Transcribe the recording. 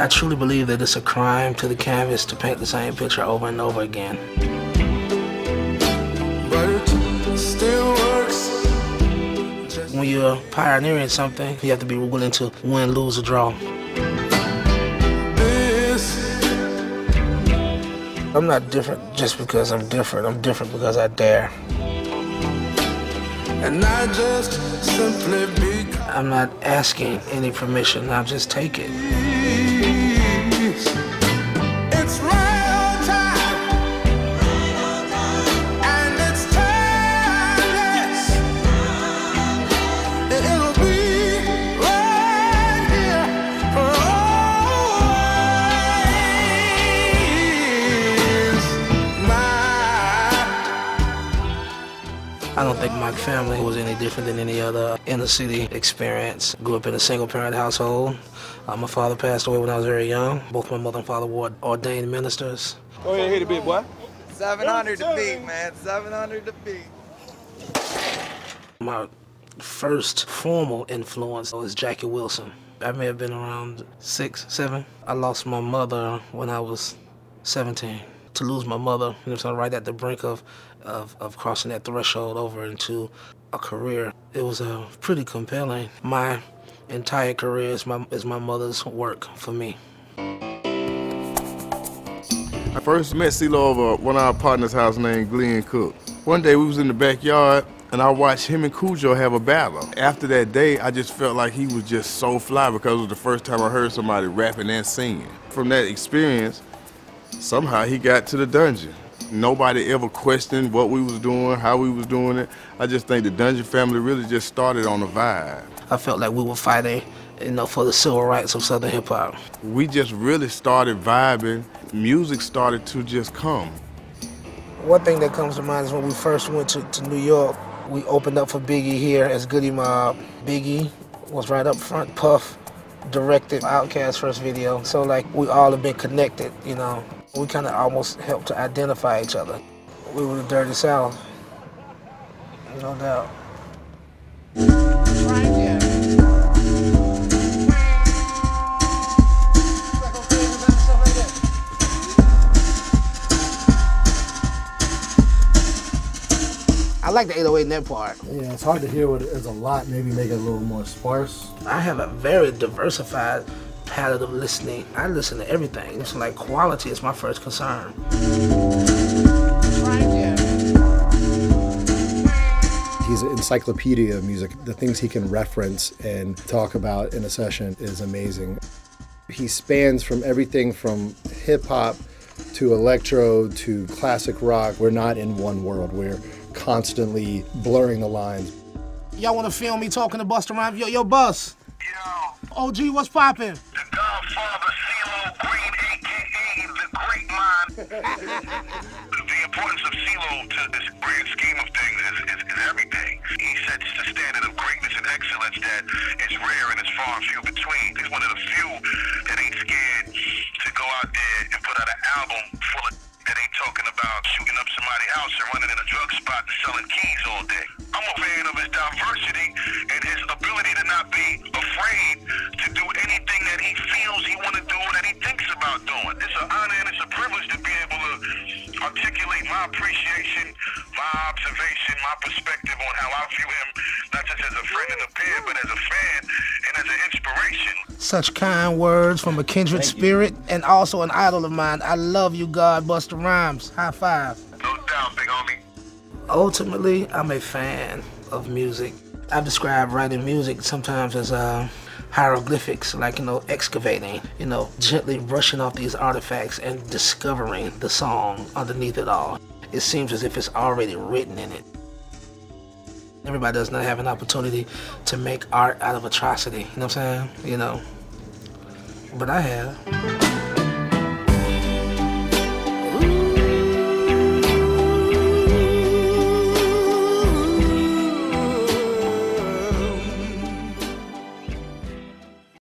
I truly believe that it's a crime to the canvas to paint the same picture over and over again. But it still works. When you're pioneering something, you have to be willing to win, lose, or draw. I'm not different just because I'm different. I'm different because I dare. And I just simply be. I'm not asking any permission. I'll just take it. It's right on time. And it's timeless. It'll be right here for I don't think my family was any different than any other inner city experience. Grew up in a single-parent household. My father passed away when I was very young. Both my mother and father were ordained ministers. Go ahead, hit it, big boy. 700 to beat, man. 700 to beat. My first formal influence was Jackie Wilson. I may have been around 6, 7. I lost my mother when I was 17. To lose my mother, right at the brink of crossing that threshold over into a career, it was pretty compelling. My entire career is my mother's work for me. I first met Cee Lo over one of our partners' house named Glenn Cook. One day we was in the backyard and I watched him and Cujo have a battle. After that day, I just felt like he was just so fly because it was the first time I heard somebody rapping and singing. From that experience, somehow he got to the dungeon. Nobody ever questioned what we was doing, how we was doing it. I just think the Dungeon family really just started on a vibe. I felt like we were fighting, for the civil rights of Southern hip hop. We just really started vibing. Music started to just come. One thing that comes to mind is when we first went to New York, we opened up for Biggie here as Goody Mob. Biggie was right up front. Puff directed Outkast's first video. So we all have been connected, We kind of almost helped to identify each other. We were the Dirty South, no doubt. I like the 808 in that part. Yeah, it's hard to hear what is a lot, maybe make it a little more sparse. I have a very diversified palette of listening. I listen to everything. It's like quality is my first concern. He's an encyclopedia of music. The things he can reference and talk about in a session is amazing. He spans from everything from hip hop to electro to classic rock. We're not in one world. We're constantly blurring the lines. Y'all want to film me talking to Busta Rhymes? Yo, Bus. Yo. OG, what's poppin'? The Godfather, Cee Lo Green, a.k.a. the Great Mind. The importance of Cee Lo to this grand scheme of things is everything. He sets the standard of greatness and excellence that is rare and is far and few between. He's one of the few that ain't scared to go out there and put out an album full of that ain't talking about shooting up somebody's house and running in a drug spot and selling keys all day. I'm a fan of his diversity and his ability to not be afraid to do anything that he feels he want to do or that he thinks about doing. It's an honor and it's a privilege to be able to articulate my appreciation, my observation, my perspective on how I view him, not just as a friend and a peer, but as a fan and as an inspiration. Such kind words from a kindred spirit and also an idol of mine. I love you, God, Busta Rhymes. High five. No doubt, big homie. Ultimately, I'm a fan of music. I describe writing music sometimes as hieroglyphics, excavating, gently brushing off these artifacts and discovering the song underneath it all. It seems as if it's already written in it. Everybody does not have an opportunity to make art out of atrocity, you know what I'm saying? But I have.